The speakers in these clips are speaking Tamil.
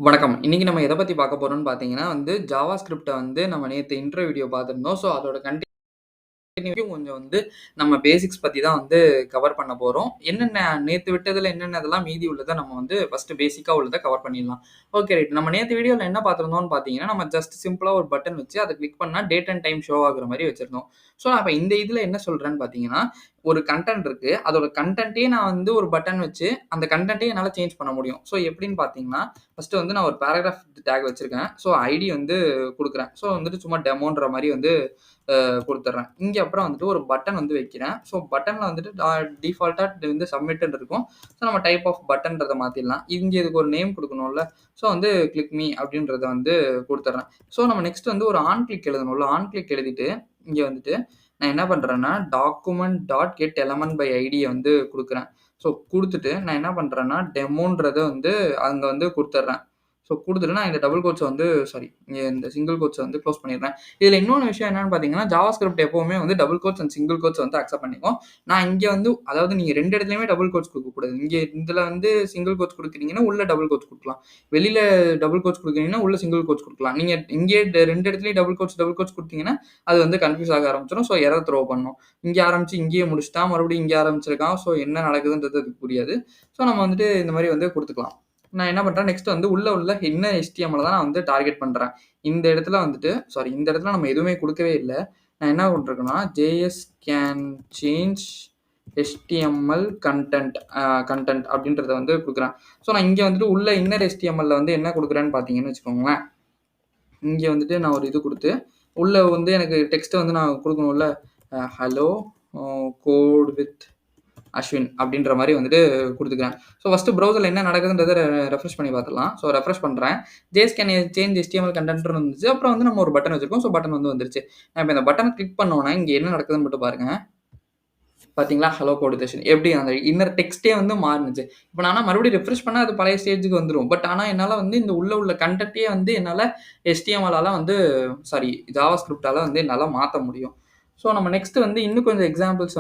வணக்கம். இன்னைக்கு நம்ம எத பத்தி பார்க்க போறோம்னு பார்த்தீங்கன்னா ஜாவாஸ்கிரிப்ட்ட நம்ம நேத்து இன்ட்ரோ வீடியோ பார்த்திருந்தோம். ஸோ அதோட கன்டினியூ கொஞ்சம் நம்ம பேசிக்ஸ் பத்தி தான் கவர் பண்ண போறோம். என்னென்ன நேத்து விட்டதுல என்னென்னதெல்லாம் மீதி உள்ளத நம்ம ஃபர்ஸ்ட் பேசிக்கா உள்ளத கவர் பண்ணிடலாம். Okay right. நம்ம நேத்து வீடியோல என்ன பார்த்திருந்தோம்னு பார்த்தீங்கன்னா, நம்ம ஜஸ்ட் சிம்பிளா ஒரு பட்டன் வச்சு அத கிளிக் பண்ணா டேட் அண்ட் டைம் ஷோ ஆகுற மாரி வச்சிருந்தோம். ஸோ நான் இப்ப இந்த இதுல என்ன சொல்றேன்னு பார்த்தீங்கன்னா, ஒரு கன்டென்ட் இருக்கு. அதோட கன்டென்ட்டயே நான் ஒரு பட்டன் வச்சு அந்த கன்டென்ட்டயே என்னால சேஞ்ச் பண்ண முடியும். ஸோ எப்படின்னு பார்த்தீங்கன்னா, ஃபர்ஸ்ட் நான் ஒரு பேராகிராஃப் டாக் வச்சிருக்கேன். ஸோ ஐடி குடுக்குறேன். ஸோ சும்மா டெமோன்ற மாரி குடுத்துடுறேன். இங்க அப்புறம் ஒரு பட்டன் வைக்கிறேன். ஸோ பட்டன்ல டிஃபால்ட்டா சப்மிட்ன்னு இருக்கும். ஸோ நம்ம டைப் ஆஃப் பட்டன்றத மாத்திடலாம். இங்க இதுக்கு ஒரு நேம் குடுக்கணும்ல. ஸோ கிளிக் மீ அப்படின்றத குடுத்துடுறேன். ஸோ நம்ம நெக்ஸ்ட் ஒரு ஆன் கிளிக் எழுதணும்ல. ஆன் கிளிக் எழுதிட்டு இங்க நான் என்ன பண்றேன்னா, document dot get element by ஐடிய குடுக்குறேன். ஸோ குடுத்துட்டு நான் என்ன பண்றேன்னா, டெமோன்றத அங்க குடுத்துடுறேன். ஸோ குடுத்துட்டு நான் இந்த டபுள் கோட்ஸ சாரி இங்க இந்த சிங்கிள் கோட்ஸ குளோஸ் பண்ணிடுறேன். இதுல இன்னொன்னு விஷயம் என்னன்னு பார்த்தீங்கன்னா, ஜாவாஸ்கிரிப்ட் எப்பவுமே double quotes and single quotes accept பண்ணிக்கும். நான் இங்க அதாவது நீங்க 2 இடத்துலயுமே டபுள் கோட்ஸ் குடுக்கக்கூடாது. இங்க இதுல சிங்கிள் கோட்ஸ் குடுக்குறீங்கன்னா, உள்ள டபுள் கோட்ஸ் குடுக்கலாம். வெளியில டபுள் கோட்ஸ் குடுக்குறீங்கன்னா, உள்ள சிங்கிள் கோட்ஸ் குடுக்கலாம். நீங்க இங்கே 2 இடத்துலயும் டபுள் கோட்ஸ் குடுத்தீங்கன்னா, அது கன்ஃப்யூஸ் ஆக ஆரம்பிச்சுரும். ஸோ எரர் த்ரோ பண்ணும். இங்க ஆரம்பிச்சு இங்கேயே முடிச்சுட்டான். மறுபடியும் இங்க ஆரம்பிச்சிருக்கான். ஸோ என்ன நடக்குதுன்றது அதுக்கு புரியாது. ஸோ நம்ம இந்த மாரி குடுத்துக்கலாம். நான் என்ன பண்றேன், நெக்ஸ்ட் உள்ள இன்னர் HTML தான் நான் டார்கெட் பண்றேன். இந்த இடத்துல சாரி இந்த இடத்துல நம்ம எதுவுமே குடுக்கவே இல்ல. நான் என்ன பண்றேன்னா, JS can change HTML content அப்படின்றத குடுக்குறேன். ஸோ நான் இங்க உள்ள இன்னர் HTMLல என்ன குடுக்குறேன்னு பார்த்தீங்கன்னு வச்சுக்கோங்களேன். இங்க நான் ஒரு இது குடுத்து, உள்ள எனக்கு டெக்ஸ்ட் நான் குடுக்கணும்ல. ஹலோ கோட் வித் அஸ்வின் அப்படின்ற மாரி குடுத்துக்கிறேன். ஸோ ஃபர்ஸ்ட் ப்ரௌசர்ல என்ன நடக்குதுன்றத ரெஃப்ரெஷ் பண்ணி பார்த்துடலாம். ஸோ ரெஃப்ரெஷ் பண்றேன். JS கேன் சேஞ்ச் HTML கன்டென்ட்னு இருந்துச்சு. அப்புறம் நம்ம ஒரு பட்டன் வச்சிருக்கோம். ஸோ பட்டன் வந்துருச்சு. நான் இப்ப இந்த பட்டன கிளிக் பண்ணோம்னா, இங்க என்ன நடக்குதுன்னு மட்டும் பாருங்க. பாத்தீங்களா? Hello code with Ashwin. எப்படி அந்த இன்னர் டெக்ஸ்ட்டே மாறுனுச்சு. இப்ப நானா மறுபடியும் ரெஃப்ரெஷ் பண்ணா அது பழைய ஸ்டேஜ்க்கு வந்துரும். பட் ஆனா என்னால இந்த உள்ள கன்டென்ட்டயே என்னால HTMLஆல சாரி ஜாவாஸ்கிரிப்ட்டால என்னால மாத்த முடியும். ஸோ நம்ம நெக்ஸ்ட் இன்னும் கொஞ்சம் எக்ஸாம்பிள்ஸ்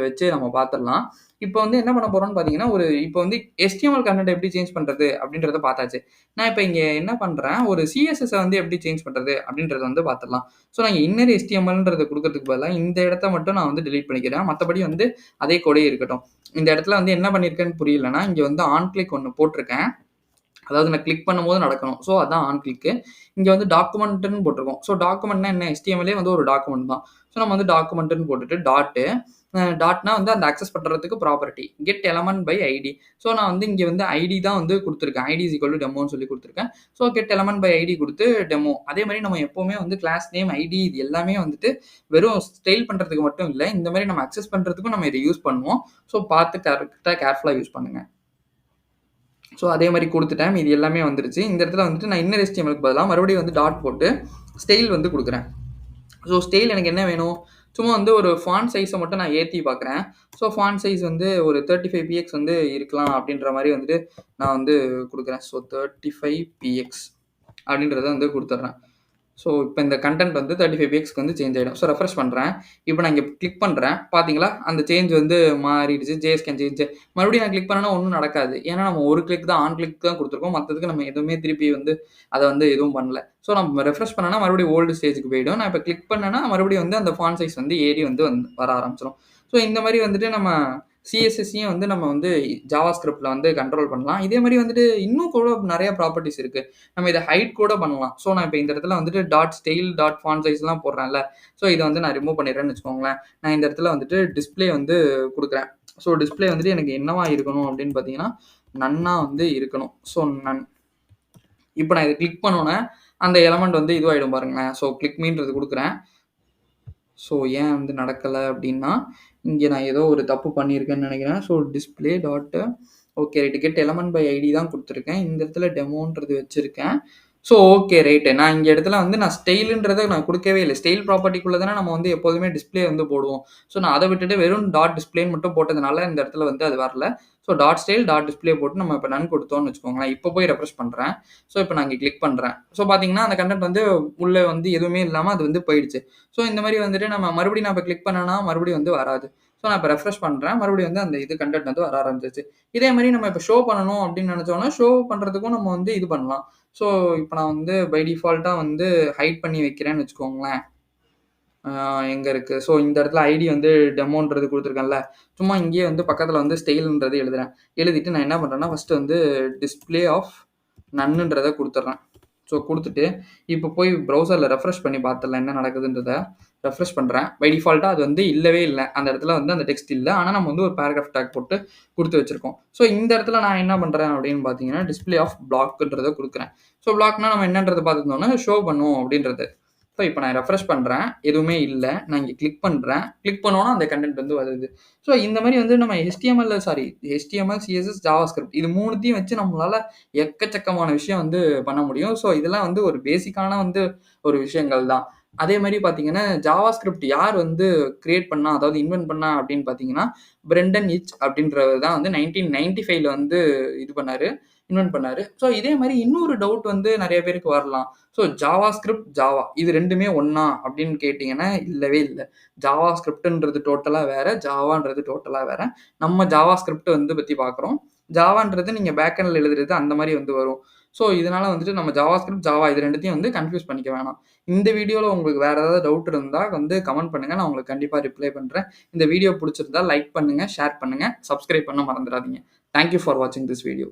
வச்சு நம்ம பார்த்துடலாம். இப்போ என்ன பண்ண போறோம்னு பார்த்தீங்கன்னா, இப்போ HTML கன்டென்ட் எப்படி சேஞ்ச் பண்றது அப்படின்றத பார்த்தாச்சு. நான் இப்ப இங்க என்ன பண்றேன், ஒரு CSS எப்படி சேஞ்ச் பண்றது அப்படின்றத பார்த்துடலாம். ஸோ நான் இன்னர் HTMLன்றத குடுக்கறதுக்கு பதிலா இந்த இடத்த மட்டும் நான் டெலீட் பண்ணிக்கிறேன். மத்தபடி அதே கோடே இருக்கட்டும். இந்த இடத்துல என்ன பண்ணியிருக்கேன்னு புரியலன்னா, இங்க ஆன் கிளிக் ஒண்ணு போட்டிருக்கேன். அதாவது நான் கிளிக் பண்ணும்போது நடக்கணும். ஸோ அதான் ஆன் கிளிக்கு. இங்க டாக்குமெண்ட்ன்னு போட்டிருக்கோம். ஸோ டாக்குமெண்ட்னா என்ன? HTMLலே ஒரு டாக்குமெண்ட் தான். ஸோ நம்ம டாக்குமெண்ட்ன்னு போட்டுட்டு டாட்னா அந்த அக்சஸ் பண்றதுக்கு property. Get element by ID. So நான் இங்க ஐடி தான் குடுத்துருக்கேன். ஐடி இஸ் ஈக்குவல் டூ டெமோன்னு சொல்லி குடுத்துருக்கேன். So get element by ID குடுத்து டெமோ. அதே மாரி நம்ம எப்பவுமே கிளாஸ் நேம், ஐடி இது எல்லாமே வெறும் ஸ்டைல் பண்றதுக்கு மட்டும் இல்ல. இந்த மாரி நம்ம அக்சஸ் பண்றதுக்கும் நம்ம இத யூஸ் பண்ணுவோம். ஸோ பார்த்து கரெக்ட்டா கேர்ஃபுல்லா யூஸ் பண்ணுங்க. ஸோ அதே மாரி குடுத்துட்டேன். இது எல்லாமே வந்துருச்சு. இந்த இடத்துல நான் இன்னர் HTMLக்கு பதிலா மறுபடியும் டாட் போட்டு ஸ்டைல் குடுக்குறேன். ஸோ ஸ்டைல் எனக்கு என்ன வேணும்? சும்மா ஒரு ஃபாண்ட் சைஸ மட்டும் நான் ஏத்தி பார்க்குறேன். ஸோ ஃபாண்ட் சைஸ் ஒரு 35 px இருக்கலாம் அப்படின்ற மாரி நான் குடுக்குறேன். ஸோ 35 px அப்படின்றத குடுத்துடுறேன். ஸோ இப்போ இந்த கன்டென்ட் 35 pxக்கு சேஞ்ச் ஆயிடும். ஸோ ரெஃப்ரெஷ் பண்றேன். இப்போ நான் இங்க கிளிக் பண்றேன். பார்த்தீங்களா? அந்த சேஞ்ச் மாறிடுச்சு. JS can change. மறுபடியும் நான் கிளிக் பண்ணனா ஒண்ணும் நடக்காது. ஏன்னா நம்ம ஒரு கிளிக் தான் ஆன் கிளிக் தான் குடுத்துருக்கோம். மத்ததுக்கு நம்ம எதுவுமே திருப்பி அத எதுவும் பண்ணல. ஸோ நம்ம ரெஃப்ரெஷ் பண்ணனா மறுபடியும் ஓல்டு ஸ்டேஜ்க்கு போயிடும். நான் இப்ப கிளிக் பண்ணேன்னா மறுபடியும் அந்த ஃபாண்ட் சைஸ் ஏறி வர ஆரம்பிச்சுரும். ஸோ இந்த மாரி நம்ம CSSயும் நம்ம ஜாவாஸ்கிரிப்ட்ல கண்ட்ரோல் பண்ணலாம். இதே மாரி இன்னும் கூட நெறைய ப்ராப்பர்ட்டீஸ் இருக்கு. நம்ம இத ஹைட் கூட பண்ணலாம். ஸோ நான் இப்ப இந்த இடத்துல டாட் ஸ்டைல், டாட் ஃபாண்ட் சைஸ்லாம் போடுறேன்ல. ஸோ இத நான் ரிமூவ் பண்ணிடுறேன்னு வச்சுக்கோங்களேன். நான் இந்த இடத்துல டிஸ்ப்ளே குடுக்குறேன். ஸோ டிஸ்ப்ளே எனக்கு என்னவா இருக்கணும் அப்படின்னு பார்த்தீங்கன்னா, நன்னா இருக்கணும். ஸோ நன். இப்ப நான் இத கிளிக் பண்ணோனே அந்த எலிமெண்ட் இதுவாயிடும் பாருங்களேன். ஸோ கிளிக் மீன்றது குடுக்குறேன். ஸோ ஏன் நடக்கல அப்படின்னா, இங்க நான் ஏதோ ஒரு தப்பு பண்ணியிருக்கேன்னு நெனைக்கிறேன். So display dot okay right. Get element by ID தான் குடுத்துருக்கேன். இந்த இடத்துல டெமோன்றது வச்சிருக்கேன். So okay right. நான் இங்க இடத்துல நான் ஸ்டைல்ன்றத நான் குடுக்கவே இல்ல. ஸ்டைல் ப்ராப்பர்ட்டிக்குள்ள தானே நம்ம எப்போதுமே டிஸ்ப்ளே போடுவோம். ஸோ நான் அத விட்டுட்டு வெறும் டாட் டிஸ்ப்ளேன்னு மட்டும் போட்டதுனால இந்த இடத்துல அது வரல. So dot style, dot display போட்டு நம்ம இப்ப நன் குடுத்தோம்னு வச்சுக்கோங்களேன். இப்ப போய் ரெஃப்ரெஷ் பண்றேன். ஸோ இப்ப நான் இங்க கிளிக் பண்றேன். ஸோ பார்த்தீங்கன்னா, அந்த கன்டென்ட் உள்ள எதுவுமே இல்லாம அது போயிடுச்சு. ஸோ இந்த மாரி நம்ம மறுபடியும் நான் இப்ப கிளிக் பண்ணேன்னா மறுபடியும் வராது. ஸோ நான் இப்போ ரெஃப்ரெஷ் பண்ணுறேன். மறுபடியும் வந்து அந்த இது கன்டென்ட் வந்து வர ஆரம்பிச்சிருச்சு. இதே மாரி நம்ம இப்போ ஷோ பண்ணணும் அப்படின்னு நினச்சோம்னா, ஷோ பண்ணுறதுக்கும் நம்ம வந்து இது பண்ணலாம். ஸோ இப்போ நான் வந்து பை டிஃபால்ட்டா வந்து ஹைட் பண்ணி வைக்கிறேன்னு வச்சுக்கோங்களேன். எங்க இருக்கு? ஸோ இந்த இடத்துல ஐடி வந்து டெமோன்றது குடுத்துருக்கேன்ல. சும்மா இங்கேயே வந்து பக்கத்துல வந்து ஸ்டைல்ன்றது எழுதுறேன். எழுதிட்டு நான் என்ன பண்றேன்னா, ஃபர்ஸ்ட்டு வந்து டிஸ்ப்ளே ஆஃப் நன்னுன்றத குடுத்துர்றேன். ஸோ குடுத்துட்டு, இப்போ போய் ப்ரௌசர்ல ரெஃப்ரெஷ் பண்ணி பார்த்துடலாம் என்ன நடக்குதுன்றத. ரெஃப்ரெஷ் பண்றேன். பை டிஃபால்ட்டா அது வந்து இல்லவே இல்ல. அந்த இடத்துல வந்து அந்த டெக்ஸ்ட் இல்ல. ஆனா நம்ம வந்து ஒரு பேராகிராஃப் டாக் போட்டு குடுத்து வச்சிருக்கோம். ஸோ இந்த இடத்துல நான் என்ன பண்றேன் அப்படின்னு பார்த்தீங்கன்னா, டிஸ்ப்ளே ஆஃப் ப்ளாக்ன்றத குடுக்குறேன். ஸோ ப்ளாக்னா நம்ம என்னன்றத பார்த்துருந்தோம்னா, ஷோ பண்ணும் அப்படின்றது. ஸோ இப்போ நான் ரெஃப்ரெஷ் பண்ணுறேன். எதுவுமே இல்ல. நான் இங்க கிளிக் பண்றேன். கிளிக் பண்ணோனே அந்த கன்டென்ட் வந்து வருது. ஸோ இந்த மாரி வந்து நம்ம HTML, CSS, JavaScript இது 3த்தையும் வச்சு நம்மளால எக்கச்சக்கமான விஷயம் வந்து பண்ண முடியும். ஸோ இதெல்லாம் வந்து ஒரு பேசிக்கான வந்து ஒரு விஷயங்கள் தான். அதே மாரி பார்த்தீங்கன்னா, JavaScript யார் வந்து கிரியேட் பண்ணா, அதாவது இன்வென்ட் பண்ணா அப்படின்னு பார்த்தீங்கன்னா, பிரெண்டன் இச் அப்படின்றவர் தான் வந்து 1995ல வந்து இது பண்ணாரு. இன்வென்ட் பண்ணாரு. ஸோ இதே மாரி இன்னொரு டவுட் வந்து நெறைய பேருக்கு வரலாம். ஸோ JavaScript, ஜாவா இது 2மே ஒண்ணா அப்படின்னு கேட்டீங்கன்னா, இல்லவே இல்ல. JavaScriptன்றது டோட்டலா வேற. ஜாவான்றது டோட்டலா வேற. நம்ம JavaScript வந்து பத்தி பார்க்குறோம். ஜாவான்றது நீங்க பேக் எண்ட்ல எழுதுறது அந்த மாரி வந்து வரும். ஸோ இதனால வந்துட்டு நம்ம JavaScript, ஜாவா இது 2த்தையும் வந்து கன்ஃப்யூஸ் பண்ணிக்க வேணாம். இந்த வீடியோல உங்களுக்கு வேற ஏதாவது டவுட் இருந்தா வந்து கமெண்ட் பண்ணுங்க. நான் உங்களுக்கு கண்டிப்பா ரிப்ளை பண்றேன். இந்த வீடியோ புடிச்சிருந்தா லைக் பண்ணுங்க, ஷேர் பண்ணுங்க, சப்ஸ்கிரைப் பண்ண மறந்துறாதீங்க. தேங்க் யூ ஃபார் வாட்சிங் திஸ் வீடியோ.